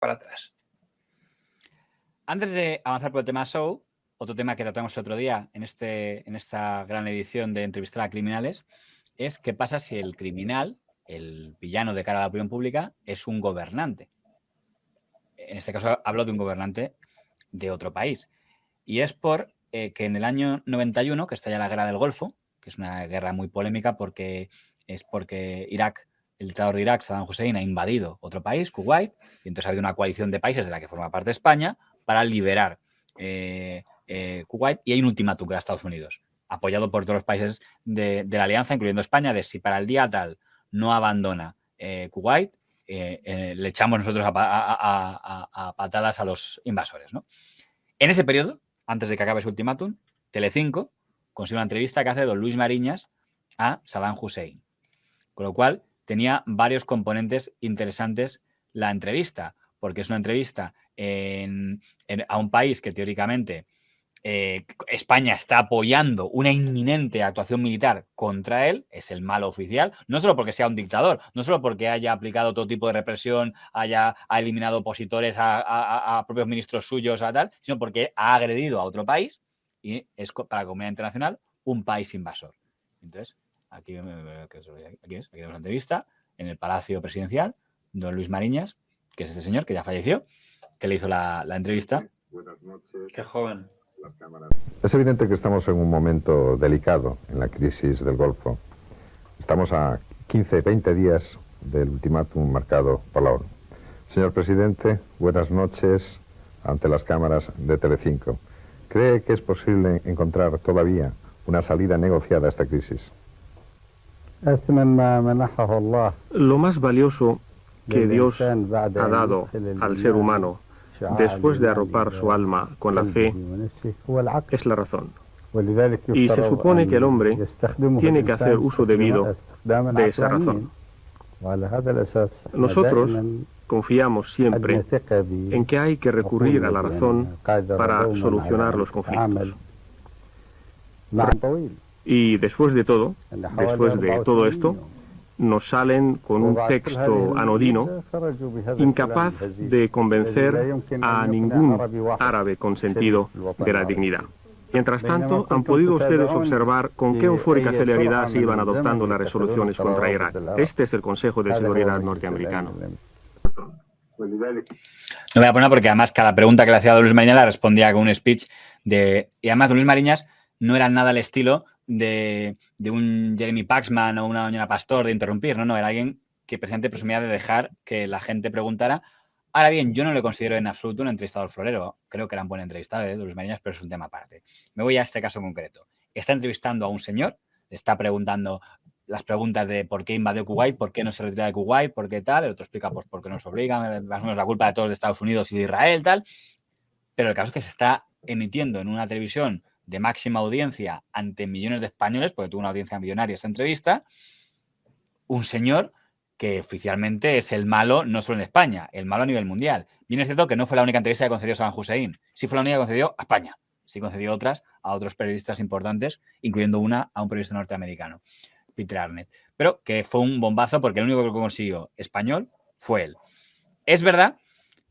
para atrás. Antes de avanzar por el tema show, otro tema que tratamos el otro día en esta gran edición de Entrevistar a Criminales es qué pasa si el criminal, el villano de cara a la opinión pública, es un gobernante. En este caso hablo de un gobernante de otro país. Y es que en el año 91, que estalla la guerra del Golfo, que es una guerra muy polémica porque Irak, el dictador de Irak, Saddam Hussein, ha invadido otro país, Kuwait, y entonces ha habido una coalición de países de la que forma parte España para liberar Kuwait, y hay un ultimátum de Estados Unidos, apoyado por todos los países de la alianza, incluyendo España, de si para el día tal no abandona Kuwait, le echamos nosotros a patadas a los invasores, ¿no? En ese periodo, antes de que acabe su ultimátum, Telecinco consigue una entrevista que hace don Luis Mariñas a Saddam Hussein. Con lo cual, tenía varios componentes interesantes la entrevista, porque es una entrevista a un país que teóricamente España está apoyando una inminente actuación militar contra él, es el malo oficial, no solo porque sea un dictador, no solo porque haya aplicado todo tipo de represión, ha eliminado opositores a propios ministros suyos, sino porque ha agredido a otro país y es para la comunidad internacional un país invasor. Entonces, aquí tenemos la entrevista en el Palacio Presidencial, don Luis Mariñas, que es este señor que ya falleció, que le hizo la entrevista. Buenas noches. Qué joven. Es evidente que estamos en un momento delicado en la crisis del Golfo. Estamos a 15, 20 días del ultimátum marcado por la ONU. Señor presidente, buenas noches ante las cámaras de Telecinco. ¿Cree que es posible encontrar todavía una salida negociada a esta crisis? Lo más valioso que Dios ha dado al ser humano después de arropar su alma con la fe es la razón. Y se supone que el hombre tiene que hacer uso debido de esa razón. Nosotros confiamos siempre en que hay que recurrir a la razón para solucionar los conflictos. Y después de todo esto, nos salen con un texto anodino, incapaz de convencer a ningún árabe con sentido de la dignidad. Mientras tanto, han podido ustedes observar con qué eufórica celeridad se iban adoptando las resoluciones contra Irak. Este es el Consejo de Seguridad norteamericano. No voy a poner porque además cada pregunta que le hacía a don Luis Mariñas la respondía con un speech y además don Luis Mariñas no era nada al estilo de un Jeremy Paxman o una doña Pastor de interrumpir, no, era alguien que precisamente presumía de dejar que la gente preguntara. Ahora bien, yo no le considero en absoluto un entrevistador florero, creo que era un buen entrevistado de Luis Mariñas, pero es un tema aparte. Me voy a este caso concreto. Está entrevistando a un señor, le está preguntando las preguntas de por qué invadió Kuwait, por qué no se retira de Kuwait, por qué tal, el otro explica pues por qué nos obligan, más o menos la culpa de todos de Estados Unidos y de Israel, tal, pero el caso es que se está emitiendo en una televisión de máxima audiencia ante millones de españoles, porque tuvo una audiencia millonaria esta entrevista, un señor que oficialmente es el malo no solo en España, el malo a nivel mundial. Bien es cierto que no fue la única entrevista que concedió Saddam Hussein, sí fue la única que concedió a España, sí concedió otras a otros periodistas importantes, incluyendo una a un periodista norteamericano, Peter Arnett, pero que fue un bombazo porque el único que consiguió español fue él. Es verdad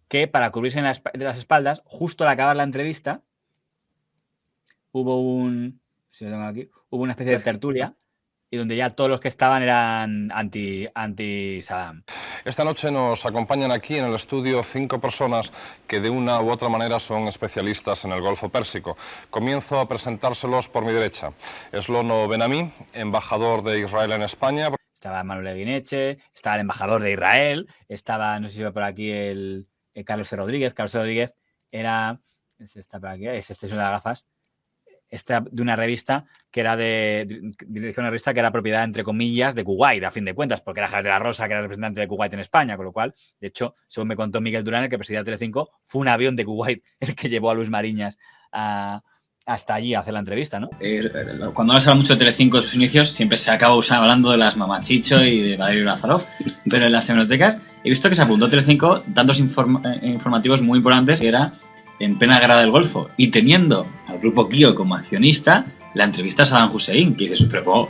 que para cubrirse de las espaldas, justo al acabar la entrevista, hubo una especie de tertulia y donde ya todos los que estaban eran anti-Saddam. Esta noche nos acompañan aquí en el estudio 5 personas que de una u otra manera son especialistas en el Golfo Pérsico. Comienzo a presentárselos por mi derecha. Eslono Benamí, embajador de Israel en España. Estaba Manuel Guineche, estaba el embajador de Israel, estaba, no sé si ve por aquí, el Carlos Rodríguez. Carlos Rodríguez era, está por aquí, es de las gafas, de una revista que era una revista que era propiedad, entre comillas, de Kuwait, a fin de cuentas, porque era Javier de la Rosa, que era representante de Kuwait en España, con lo cual, de hecho, según me contó Miguel Durán, el que presidía Telecinco, fue un avión de Kuwait el que llevó a Luis Mariñas hasta allí a hacer la entrevista, ¿no? Cuando se habla mucho de Telecinco en sus inicios, siempre se acaba hablando de las Mamachicho y de Valerio Lázarov, pero en las hemerotecas he visto que se apuntó Telecinco datos informativos muy importantes, que era en plena guerra del Golfo, y teniendo al grupo Clio como accionista, la entrevista a Saddam Hussein, que dices, pero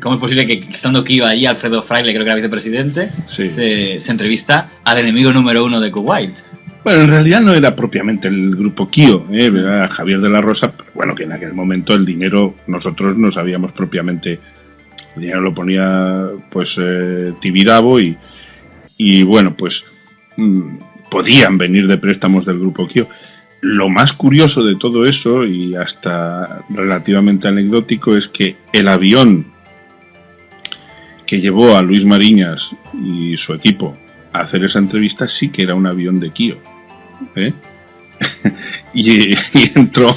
¿cómo es posible que estando Kio allí, Alfredo Fraile, creo que era vicepresidente, Sí. se entrevista al enemigo número 1 de Kuwait? Bueno, en realidad no era propiamente el grupo Kio, era Javier de la Rosa, pero bueno, que en aquel momento el dinero nosotros no sabíamos propiamente, el dinero lo ponía pues Tibidabo y bueno, pues podían venir de préstamos del grupo Kio. Lo más curioso de todo eso, y hasta relativamente anecdótico, es que el avión que llevó a Luis Mariñas y su equipo a hacer esa entrevista sí que era un avión de Kio. y entró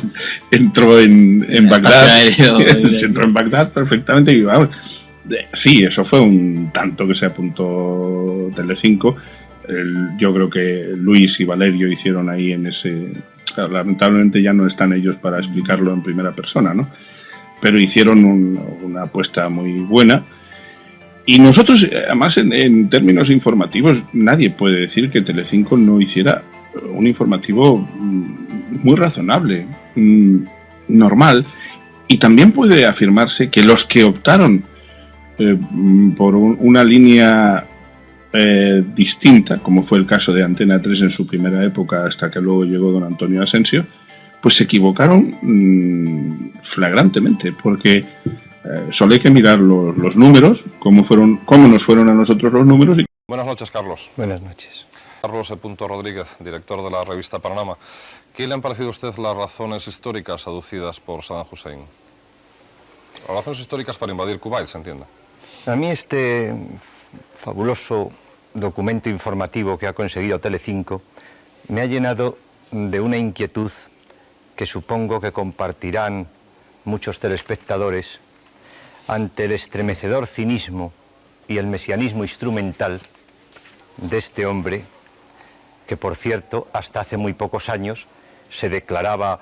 en Bagdad. Entró en Bagdad perfectamente y vamos. Sí, eso fue un tanto que se apuntó Telecinco. Yo creo que Luis y Valerio hicieron ahí en ese... Claro, lamentablemente ya no están ellos para explicarlo en primera persona, ¿no? Pero hicieron una apuesta muy buena. Y nosotros, además, en términos informativos, nadie puede decir que Telecinco no hiciera un informativo muy razonable, normal. Y también puede afirmarse que los que optaron por una línea distinta, como fue el caso de Antena 3 en su primera época hasta que luego llegó don Antonio Asensio, pues se equivocaron flagrantemente, porque solo hay que mirar los números, cómo nos fueron a nosotros los números. Buenas noches, Carlos. Buenas noches. Carlos E. Rodríguez, director de la revista Panorama. ¿Qué le han parecido a usted las razones históricas aducidas por Saddam Hussein? Las razones históricas para invadir Kuwait, se entiende. A mí este fabuloso documento informativo que ha conseguido Telecinco me ha llenado de una inquietud que supongo que compartirán muchos telespectadores ante el estremecedor cinismo y el mesianismo instrumental de este hombre que, por cierto, hasta hace muy pocos años se declaraba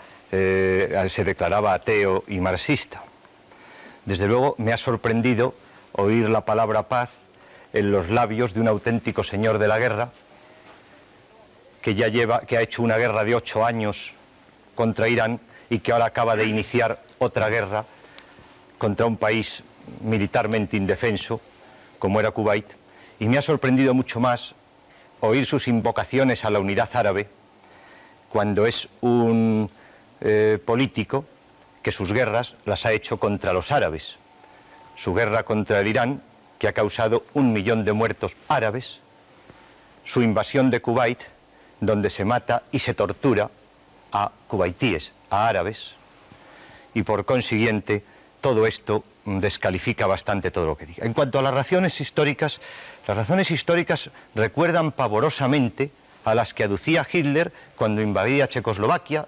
ateo y marxista. Desde luego me ha sorprendido oír la palabra paz en los labios de un auténtico señor de la guerra que ha hecho una guerra de 8 años contra Irán y que ahora acaba de iniciar otra guerra contra un país militarmente indefenso como era Kuwait. Y me ha sorprendido mucho más oír sus invocaciones a la unidad árabe cuando es un político que sus guerras las ha hecho contra los árabes. Su guerra contra el Irán, que ha causado 1 millón de muertos árabes, su invasión de Kuwait, donde se mata y se tortura a kuwaitíes, a árabes, y por consiguiente todo esto descalifica bastante todo lo que diga. En cuanto a las razones históricas recuerdan pavorosamente a las que aducía Hitler cuando invadía Checoslovaquia.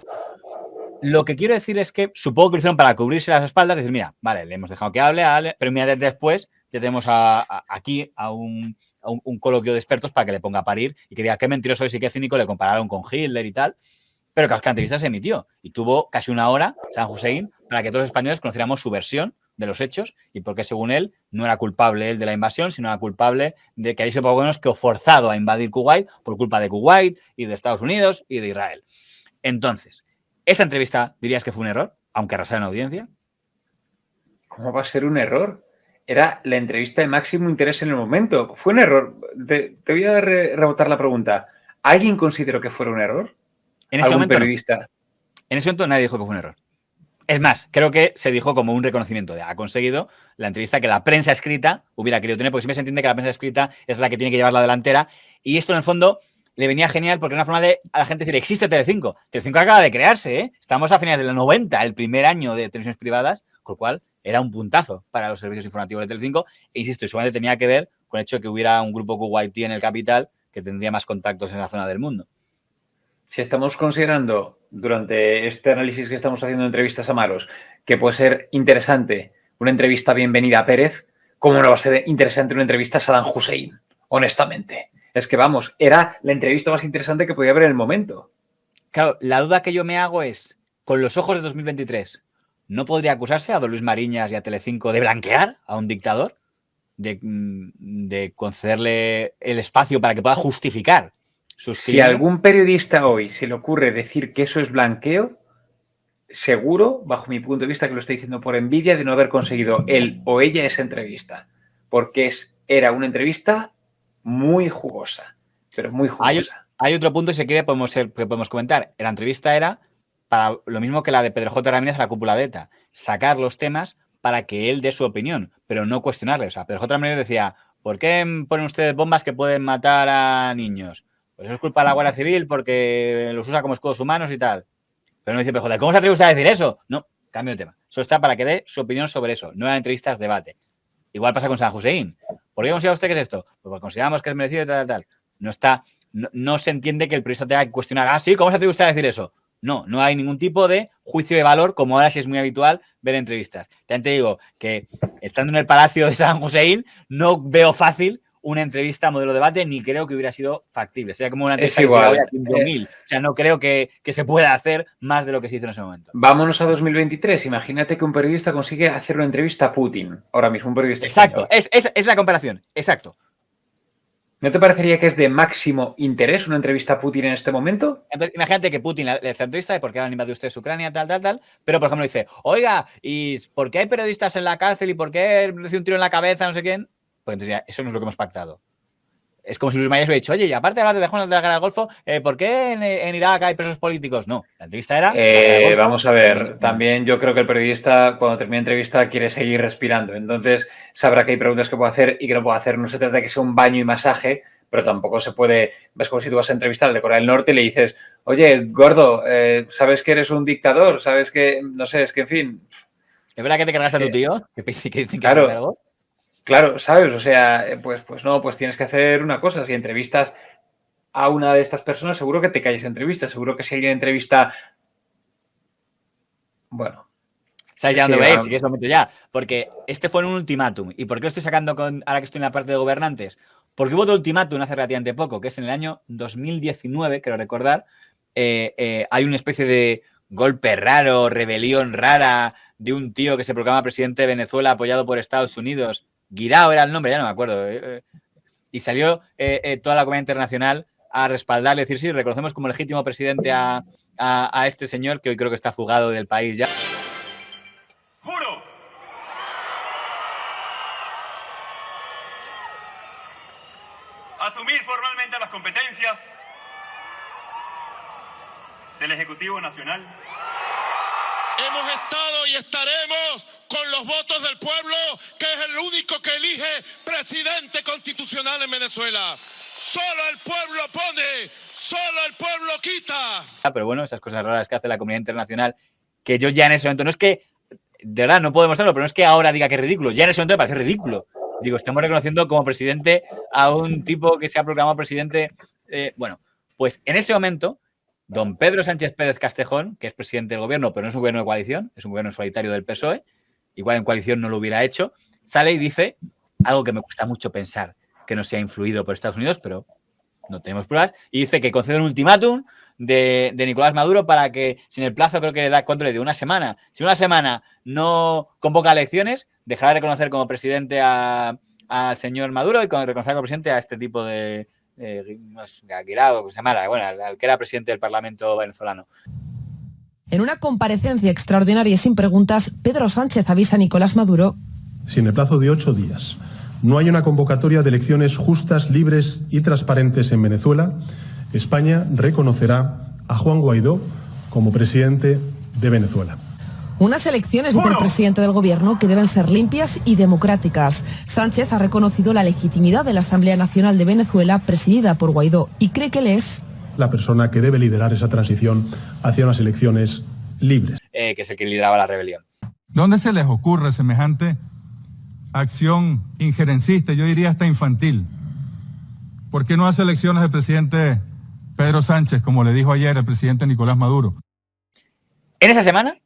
Lo que quiero decir es que supongo que lo hicieron para cubrirse las espaldas y decir, mira, vale, le hemos dejado que hable, pero mira, después ya tenemos aquí a un coloquio de expertos para que le ponga a parir y que diga qué mentiroso es y qué cínico, le compararon con Hitler y tal. Pero que la entrevista se emitió y tuvo casi 1 hora Saddam Hussein para que todos los españoles conociéramos su versión de los hechos y porque según él no era culpable él de la invasión, sino era culpable de que haya sido que forzado a invadir Kuwait por culpa de Kuwait y de Estados Unidos y de Israel. Entonces, ¿esta entrevista dirías que fue un error, aunque arrasara en audiencia? ¿Cómo va a ser un error? Era la entrevista de máximo interés en el momento. ¿Fue un error? Te voy a rebotar la pregunta. ¿Alguien consideró que fuera un error? En ese momento, periodista. No. En ese momento nadie dijo que fue un error. Es más, creo que se dijo como un reconocimiento de ha conseguido la entrevista que la prensa escrita hubiera querido tener, porque siempre se entiende que la prensa escrita es la que tiene que llevar la delantera y esto en el fondo le venía genial porque era una forma de a la gente decir existe Telecinco. Telecinco acaba de crearse, ¿eh? Estamos a finales de los 90, el primer año de televisiones privadas, con lo cual era un puntazo para los servicios informativos de Telecinco e insisto, y seguramente tenía que ver con el hecho de que hubiera un grupo kuwaití en el capital que tendría más contactos en la zona del mundo. Si estamos considerando durante este análisis que estamos haciendo de entrevistas a Maros que puede ser interesante una entrevista bienvenida a Pérez, ¿cómo no va a ser interesante una entrevista a Saddam Hussein? Honestamente. Es que vamos, era la entrevista más interesante que podía haber en el momento. Claro, la duda que yo me hago es, con los ojos de 2023, ¿no podría acusarse a don Luis Mariñas y a Telecinco de blanquear a un dictador? De concederle el espacio para que pueda justificar sus crímenes. Si a algún periodista hoy se le ocurre decir que eso es blanqueo, seguro, bajo mi punto de vista, que lo está diciendo por envidia de no haber conseguido él o ella esa entrevista. Porque era una entrevista muy jugosa, pero muy jugosa. Hay otro punto, si quiere, que podemos comentar. La entrevista era para lo mismo que la de Pedro J. Ramírez a la cúpula de ETA, sacar los temas para que él dé su opinión, pero no cuestionarle. O sea, Pedro J. Ramírez decía, ¿por qué ponen ustedes bombas que pueden matar a niños? Pues eso es culpa de la Guardia Civil porque los usa como escudos humanos y tal. Pero no dice PJ, ¿cómo se atreve usted a decir eso? No, cambio de tema. Eso está para que dé su opinión sobre eso. No eran entrevistas, debate. Igual pasa con San Hussein. ¿Por qué considera usted que es esto? Pues porque consideramos que es merecido y tal. No se entiende que el periodista tenga que cuestionar, sí, ¿cómo se atreve usted a decir eso? No hay ningún tipo de juicio de valor, como ahora sí es muy habitual ver entrevistas. También te digo que estando en el palacio de San Hussein, no veo fácil una entrevista modelo debate, ni creo que hubiera sido factible. Sería como una entrevista igual. A Kim Jong-il. O sea, no creo que se pueda hacer más de lo que se hizo en ese momento. Vámonos a 2023. Imagínate que un periodista consigue hacer una entrevista a Putin. Ahora mismo, un periodista. Exacto, es la comparación. Exacto. ¿No te parecería que es de máximo interés una entrevista a Putin en este momento? Imagínate que Putin le hace entrevista de por qué han invadido ustedes Ucrania, tal, pero por ejemplo dice, oiga, ¿y por qué hay periodistas en la cárcel y por qué recibe un tiro en la cabeza, no sé quién? Pues entonces ya, eso no es lo que hemos pactado. Es como si Luis Mayes hubiera dicho, oye, y aparte de hablar de la guerra del Golfo, ¿por qué en Irak hay presos políticos? No, la entrevista era... Vamos a ver, también yo creo que el periodista, cuando termina la entrevista, quiere seguir respirando. Entonces, sabrá que hay preguntas que puede hacer y que no puede hacer. No se trata de que sea un baño y masaje, pero tampoco se puede... Ves como si tú vas a entrevistar al de Corea del Norte y le dices, oye, gordo, ¿sabes que eres un dictador? ¿Sabes que...? No sé, es que, en fin... ¿Es verdad que te cargaste a tu tío? Que dicen que claro, es algo. Claro, ¿sabes? O sea, pues no, pues tienes que hacer una cosa. Si entrevistas a una de estas personas, seguro que te calles entrevista. Seguro que si alguien entrevista... Bueno. ¿Sabes ya dónde veis? Si quieres lo meto ya. Porque este fue un ultimátum. ¿Y por qué lo estoy sacando ahora que estoy en la parte de gobernantes? Porque hubo otro ultimátum hace relativamente poco, que es en el año 2019, quiero recordar, hay una especie de golpe raro, rebelión rara de un tío que se proclama presidente de Venezuela apoyado por Estados Unidos. Guirao era el nombre, ya no me acuerdo. Y salió toda la comunidad internacional a respaldarle, decir, sí, reconocemos como legítimo presidente a este señor que hoy creo que está fugado del país ya. ¡Juro! Asumir formalmente las competencias del Ejecutivo Nacional. Hemos estado y estaremos con los votos del pueblo, que es el único que elige presidente constitucional en Venezuela. Solo el pueblo pone, solo el pueblo quita. Pero bueno, esas cosas raras que hace la comunidad internacional, que yo ya en ese momento, no es que, de verdad, no puedo demostrarlo, pero no es que ahora diga que es ridículo, ya en ese momento me parece ridículo. Digo, estamos reconociendo como presidente a un tipo que se ha proclamado presidente. Bueno, pues en ese momento... Don Pedro Sánchez Pérez Castejón, que es presidente del gobierno, pero no es un gobierno de coalición, es un gobierno solitario del PSOE, igual en coalición no lo hubiera hecho, sale y dice algo que me cuesta mucho pensar que no sea influido por Estados Unidos, pero no tenemos pruebas, y dice que concede un ultimátum de Nicolás Maduro para que, sin el plazo, creo que le da, ¿cuánto le dio? Una semana. Si una semana no convoca elecciones, dejará de reconocer como presidente al señor Maduro y reconocer como presidente a este tipo de... Guirao, que se llamara, bueno, al que era presidente del Parlamento venezolano. En una comparecencia extraordinaria y sin preguntas, Pedro Sánchez avisa a Nicolás Maduro. Si en el plazo de 8 días no hay una convocatoria de elecciones justas, libres y transparentes en Venezuela, España reconocerá a Juan Guaidó como presidente de Venezuela. Unas elecciones del presidente del gobierno que deben ser limpias y democráticas. Sánchez ha reconocido la legitimidad de la Asamblea Nacional de Venezuela, presidida por Guaidó, y cree que él es la persona que debe liderar esa transición hacia unas elecciones libres. Que es el que lideraba la rebelión. ¿Dónde se les ocurre semejante acción injerencista, yo diría hasta infantil? ¿Por qué no hace elecciones el presidente Pedro Sánchez, como le dijo ayer el presidente Nicolás Maduro? En esa semana,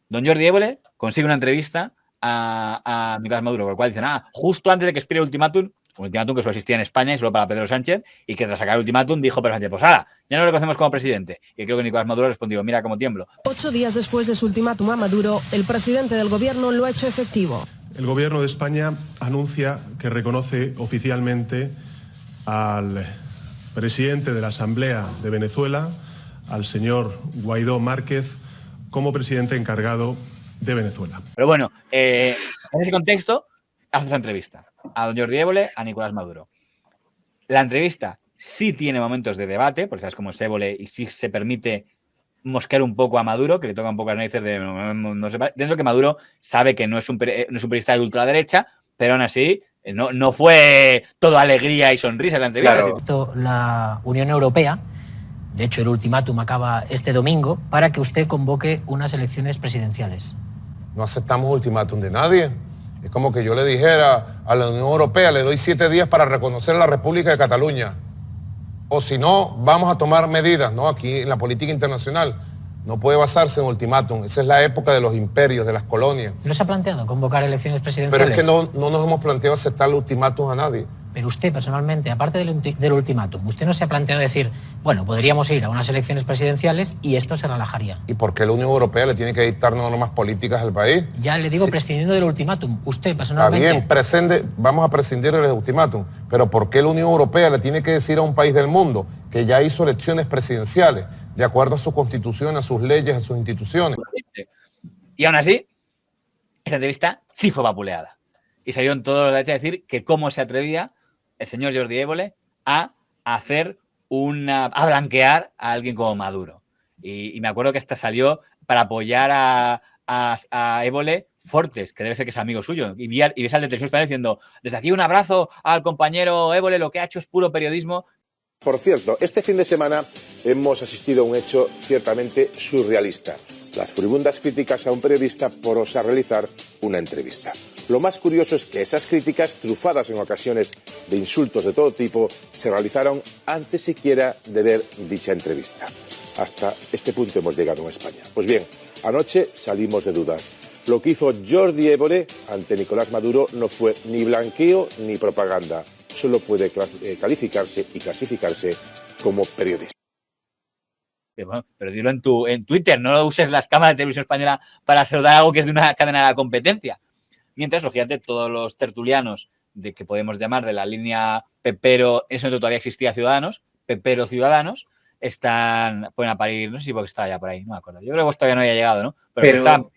don Jordi Évole consigue una entrevista a Nicolás Maduro, con lo cual dicen, justo antes de que expire el ultimátum, un ultimátum que solo existía en España y solo para Pedro Sánchez, y que tras sacar el ultimátum dijo Pedro Sánchez, pues ahora, ya no lo reconocemos como presidente. Y creo que Nicolás Maduro respondió, mira cómo tiemblo. 8 días después de su ultimátum a Maduro, el presidente del gobierno lo ha hecho efectivo. El gobierno de España anuncia que reconoce oficialmente al presidente de la Asamblea de Venezuela, al señor Guaidó Márquez, como presidente encargado de Venezuela. Pero bueno, en ese contexto, hace esa entrevista a don Jordi Évole, a Nicolás Maduro. La entrevista sí tiene momentos de debate, porque sabes cómo es Évole y sí se permite mosquear un poco a Maduro, que le toca un poco las narices de no sepa, dentro que Maduro sabe que no es un periodista de ultraderecha, pero aún así no fue todo alegría y sonrisa en la entrevista. Claro. La Unión Europea, de hecho el ultimátum acaba este domingo, para que usted convoque unas elecciones presidenciales. No aceptamos ultimátum de nadie. Es como que yo le dijera a la Unión Europea, le doy 7 días para reconocer a la República de Cataluña. O si no, vamos a tomar medidas, ¿no? Aquí en la política internacional no puede basarse en ultimátum. Esa es la época de los imperios, de las colonias. ¿No se ha planteado convocar elecciones presidenciales? Pero es que no nos hemos planteado aceptar el ultimátum a nadie. Pero usted personalmente, aparte del ultimátum, ¿usted no se ha planteado decir, bueno, podríamos ir a unas elecciones presidenciales y esto se relajaría? ¿Y por qué la Unión Europea le tiene que dictar normas políticas al país? Ya le digo, prescindiendo del ultimátum, usted personalmente... Está bien, vamos a prescindir del ultimátum, pero ¿por qué la Unión Europea le tiene que decir a un país del mundo que ya hizo elecciones presidenciales de acuerdo a su constitución, a sus leyes, a sus instituciones? Y aún así, esa entrevista sí fue vapuleada. Y salieron todos los derechos a decir que cómo se atrevía el señor Jordi Évole a blanquear a alguien como Maduro. Y me acuerdo que hasta salió para apoyar a Évole Fortes, que debe ser que es amigo suyo. Y ves al de Televisión Española diciendo, desde aquí un abrazo al compañero Évole, lo que ha hecho es puro periodismo. Por cierto, este fin de semana hemos asistido a un hecho ciertamente surrealista. Las furibundas críticas a un periodista por osar realizar una entrevista. Lo más curioso es que esas críticas, trufadas en ocasiones de insultos de todo tipo, se realizaron antes siquiera de ver dicha entrevista. Hasta este punto hemos llegado en España. Pues bien, anoche salimos de dudas. Lo que hizo Jordi Évole ante Nicolás Maduro no fue ni blanqueo ni propaganda. Solo puede calificarse y clasificarse como periodista. Bueno, pero dilo en Twitter, no uses las cámaras de Televisión Española para saludar algo que es de una cadena de la competencia. Mientras, lógicamente, todos los tertulianos de que podemos llamar de la línea Pepero, en ese momento todavía existía Ciudadanos, Pepero Ciudadanos, pueden aparecer, no sé si porque estaba ya por ahí, no me acuerdo. Yo creo que todavía no había llegado, ¿no? Pero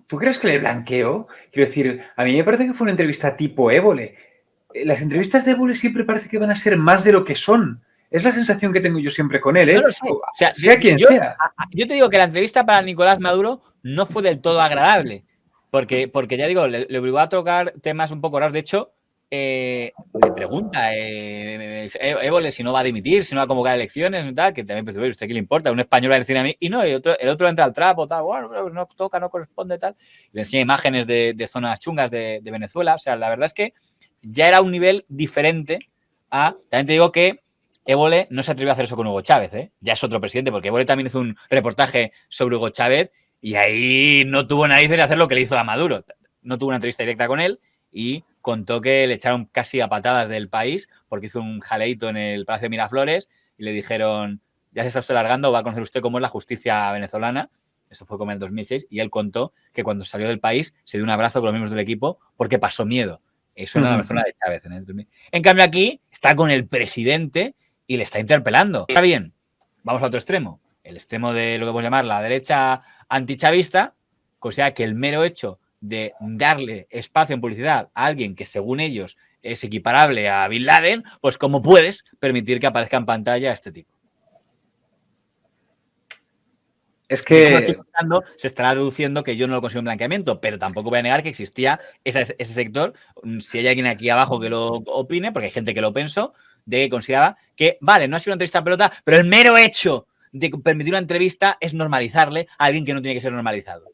¿tú crees que le blanqueó? Quiero decir, a mí me parece que fue una entrevista tipo Évole. Las entrevistas de Évole siempre parece que van a ser más de lo que son. Es la sensación que tengo yo siempre con él, ¿eh? No lo sé. O sea quien sea. Yo te digo que la entrevista para Nicolás Maduro no fue del todo agradable. Porque ya digo, le obligó a tocar temas un poco raros. De hecho, le pregunta Évole si no va a dimitir, si no va a convocar elecciones y tal, que también, pues, ¿usted qué le importa? Un español va a decir a mí, y no, el otro entra al trapo, tal, bueno, pues no toca, no corresponde, tal. Le enseña imágenes de zonas chungas de Venezuela. O sea, la verdad es que ya era un nivel diferente a... También te digo que Évole no se atrevió a hacer eso con Hugo Chávez, ¿eh? Ya es otro presidente, porque Évole también hizo un reportaje sobre Hugo Chávez y ahí no tuvo narices de hacer lo que le hizo a Maduro. No tuvo una entrevista directa con él y contó que le echaron casi a patadas del país porque hizo un jaleíto en el Palacio de Miraflores y le dijeron, ya se está usted largando, va a conocer usted cómo es la justicia venezolana. Eso fue como en el 2006 y él contó que cuando salió del país se dio un abrazo con los miembros del equipo porque pasó miedo. Eso era la persona de Chávez. En cambio aquí está con el presidente y le está interpelando. Está bien, vamos a otro extremo. El extremo de lo que podemos llamar la derecha antichavista, o sea que el mero hecho de darle espacio en publicidad a alguien que según ellos es equiparable a Bin Laden, pues ¿cómo puedes permitir que aparezca en pantalla este tipo? Es que... Como estoy contando, se estará deduciendo que yo no lo considero un blanqueamiento, pero tampoco voy a negar que existía ese sector. Si hay alguien aquí abajo que lo opine, porque hay gente que lo pensó, de que consideraba que, vale, no ha sido una entrevista pelota, pero el mero hecho de permitir una entrevista es normalizarle a alguien que no tiene que ser normalizado.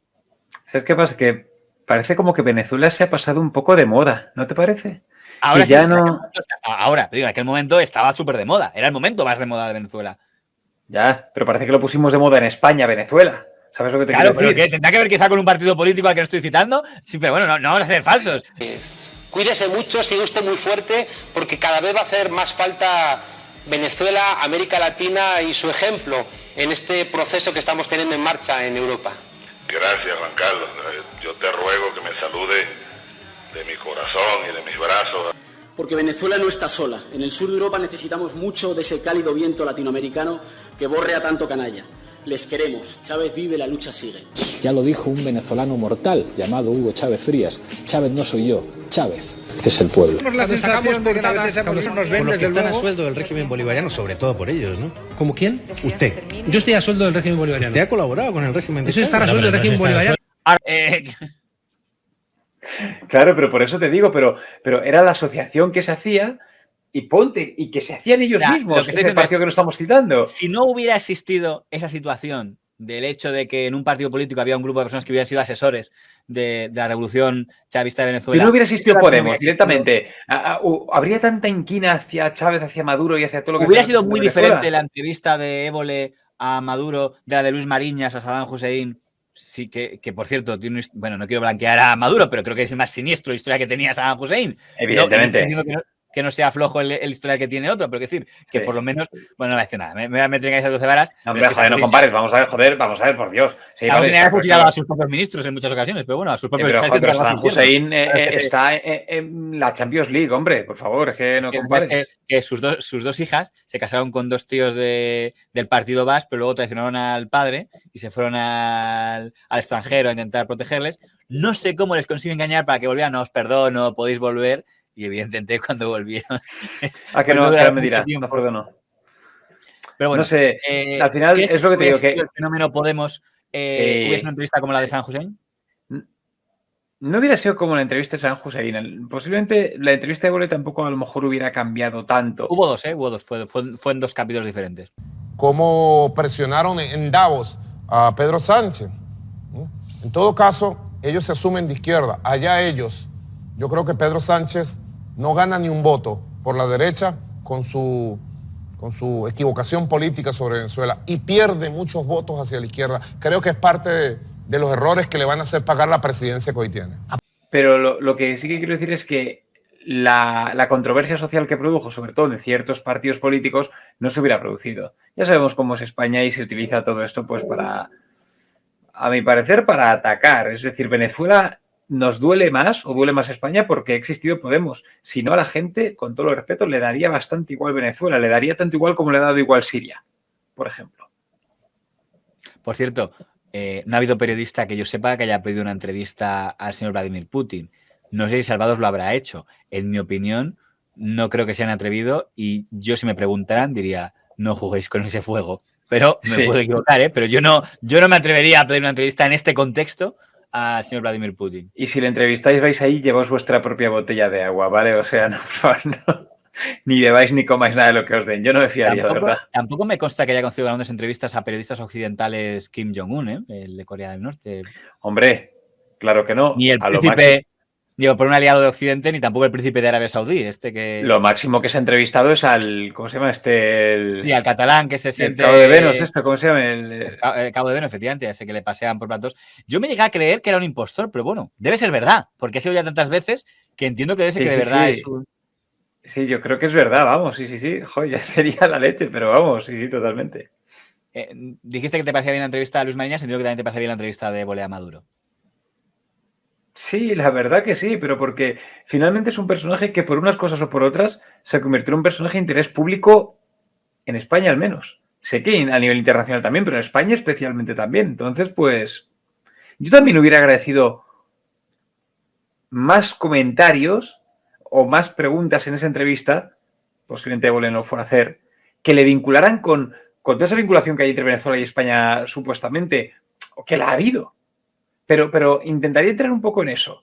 ¿Sabes qué pasa? Que parece como que Venezuela se ha pasado un poco de moda, ¿no te parece? Ahora sí, ahora, pero en aquel momento estaba súper de moda, era el momento más de moda de Venezuela. Ya, pero parece que lo pusimos de moda en España, Venezuela. ¿Sabes lo que te quiero decir? Claro, pero tendrá que ver quizá con un partido político al que no estoy citando. Sí, pero bueno, no vamos a ser falsos. Cuídese mucho, sigue usted muy fuerte, porque cada vez va a hacer más falta Venezuela, América Latina y su ejemplo en este proceso que estamos teniendo en marcha en Europa. Gracias, Juan Carlos. Yo te ruego que me salude de mi corazón y de mis brazos. Porque Venezuela no está sola. En el sur de Europa necesitamos mucho de ese cálido viento latinoamericano que borre a tanto canalla. Les queremos. Chávez vive, la lucha sigue. Ya lo dijo un venezolano mortal llamado Hugo Chávez Frías. Chávez no soy yo, Chávez es el pueblo. Tenemos la sensación de que a veces nos ven desde están luego. a sueldo del régimen bolivariano, sobre todo por ellos, ¿no? ¿Como quién? Usted. Yo estoy a sueldo del régimen bolivariano. Usted ha colaborado con el régimen de... Eso es estar a sueldo del régimen bolivariano. Claro, pero por eso te digo, pero era la asociación que se hacía y que se hacían ellos mismos, que es el partido que nos estamos citando. Si no hubiera existido esa situación del hecho de que en un partido político había un grupo de personas que hubieran sido asesores de la revolución chavista de Venezuela. Si no hubiera existido Podemos directamente, ¿habría tanta inquina hacia Chávez, hacia Maduro y hacia todo lo que... Hubiera sido muy diferente la entrevista de Évole a Maduro de la de Luis Mariñas a Saddam Hussein. Sí, que por cierto, bueno, no quiero blanquear a Maduro, pero creo que es el más siniestro la historia que tenía Saddam Hussein. Evidentemente. Que no sea flojo el historial que tiene otro, pero decir que por lo menos, bueno, no voy a decir nada, me voy a meter en esas 12 varas. No, hombre, joder, no compares, vamos a ver, por Dios. Sí, vale, ha fusilado a sus propios ministros en muchas ocasiones, pero bueno, a sus propios ministros. Pero Saddam Hussein está en la Champions League, hombre, por favor, es que no compares. Que sus dos hijas se casaron con dos tíos del partido Baas, pero luego traicionaron al padre y se fueron al extranjero a intentar protegerles. No sé cómo les consigo engañar para que volvieran, no os perdono, podéis volver. Y evidentemente cuando volvieron... que no, que me dirá, no perdono. Pero bueno, no sé, al final es lo que te digo, que... el fenómeno Podemos hubiese una entrevista como la de Saddam Hussein. No hubiera sido como la entrevista de Saddam Hussein. Posiblemente la entrevista de Évole tampoco a lo mejor hubiera cambiado tanto. Hubo dos, fue en dos capítulos diferentes. Cómo presionaron en Davos a Pedro Sánchez. En todo caso, ellos se asumen de izquierda. Allá ellos. Yo creo que Pedro Sánchez no gana ni un voto por la derecha con su equivocación política sobre Venezuela y pierde muchos votos hacia la izquierda. Creo que es parte de los errores que le van a hacer pagar la presidencia que hoy tiene. Pero lo que sí que quiero decir es que la controversia social que produjo, sobre todo en ciertos partidos políticos, no se hubiera producido. Ya sabemos cómo es España y se utiliza todo esto pues para, a mi parecer, para atacar. Es decir, Venezuela... nos duele más o duele más España porque ha existido Podemos. Si no, a la gente, con todo el respeto, le daría bastante igual Venezuela. Le daría tanto igual como le ha dado igual Siria, por ejemplo. Por cierto, no ha habido periodista que yo sepa que haya pedido una entrevista al señor Vladimir Putin. No sé si Salvados lo habrá hecho. En mi opinión, no creo que se hayan atrevido y yo, si me preguntaran, diría, no juguéis con ese fuego. Pero me puedo equivocar, pero yo no me atrevería a pedir una entrevista en este contexto al señor Vladimir Putin. Y si le entrevistáis, vais ahí, llevaos vuestra propia botella de agua, ¿vale? O sea, no, ni bebáis ni comáis nada de lo que os den. Yo no me fiaría, la verdad. Tampoco me consta que haya concedido grandes entrevistas a periodistas occidentales Kim Jong-un, el de Corea del Norte. Hombre, claro que no. Ni el príncipe, digo, por un aliado de Occidente, ni tampoco el príncipe de Arabia Saudí. Lo máximo que se ha entrevistado es al... ¿Cómo se llama? Sí, al catalán que se siente... El Cabo de Venus, ¿cómo se llama? El Cabo de Venus, efectivamente, ese que le pasean por platos. Yo me llegué a creer que era un impostor, pero bueno, debe ser verdad, porque he sido ya tantas veces que entiendo que debe ser que de verdad es un... Sí, yo creo que es verdad, vamos, sí. Joder, ya sería la leche, pero vamos, sí, totalmente. Dijiste que te parecía bien la entrevista a Luis Mariñas, entiendo que también te parecía bien la entrevista de Évole a Maduro. Sí, la verdad que sí, pero porque finalmente es un personaje que por unas cosas o por otras se convirtió en un personaje de interés público en España al menos. Sé que a nivel internacional también, pero en España especialmente también. Entonces, pues, yo también hubiera agradecido más comentarios o más preguntas en esa entrevista, posiblemente Évole no lo fuera a hacer, que le vincularan con toda esa vinculación que hay entre Venezuela y España supuestamente, o que la ha habido. Pero intentaría entrar un poco en eso,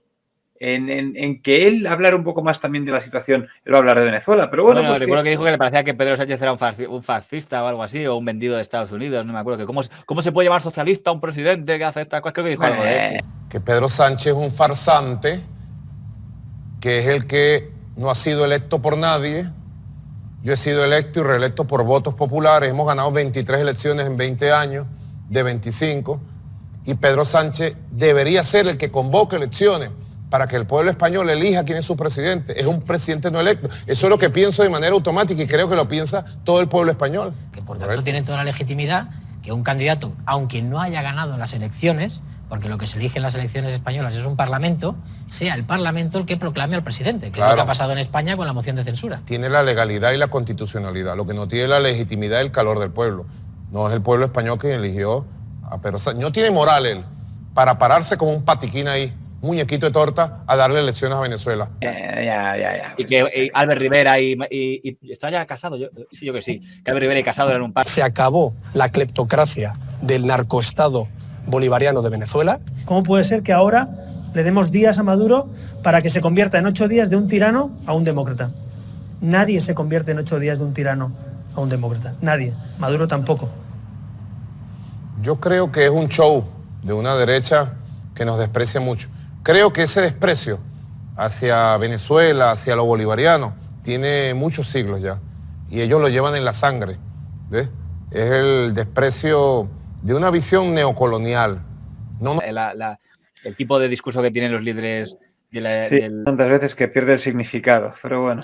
en que él hablara un poco más también de la situación. Él va a hablar de Venezuela, pero bueno. Pues recuerdo que dijo que le parecía que Pedro Sánchez era un fascista o algo así, o un vendido de Estados Unidos, no me acuerdo. Que ¿Cómo se puede llamar socialista a un presidente que hace estas cosas? Creo que dijo algo de esto. Que Pedro Sánchez es un farsante, que es el que no ha sido electo por nadie. Yo he sido electo y reelecto por votos populares. Hemos ganado 23 elecciones en 20 años, de 25. Y Pedro Sánchez debería ser el que convoque elecciones para que el pueblo español elija quién es su presidente. Es un presidente no electo. Eso es lo que pienso de manera automática y creo que lo piensa todo el pueblo español. Que por tanto tiene toda la legitimidad que un candidato, aunque no haya ganado las elecciones, porque lo que se elige en las elecciones españolas es un parlamento, sea el parlamento el que proclame al presidente, que es lo que ha pasado en España con la moción de censura. Tiene la legalidad y la constitucionalidad. Lo que no tiene la legitimidad es el calor del pueblo. No es el pueblo español que eligió a Pedro Sánchez. No tiene moral él para pararse como un patiquín ahí, muñequito de torta, a darle lecciones a Venezuela. Ya. Y que Albert Rivera y está ya casado, yo que sí, que Albert Rivera y Casado eran un par. Se acabó la cleptocracia del narcoestado bolivariano de Venezuela. ¿Cómo puede ser que ahora le demos días a Maduro para que se convierta en 8 días de un tirano a un demócrata? Nadie se convierte en 8 días de un tirano a un demócrata. Nadie. Maduro tampoco. Yo creo que es un show de una derecha que nos desprecia mucho. Creo que ese desprecio hacia Venezuela, hacia lo bolivariano, tiene muchos siglos ya. Y ellos lo llevan en la sangre. ¿Ves? Es el desprecio de una visión neocolonial. El tipo de discurso que tienen los líderes tantas veces que pierde el significado, pero bueno.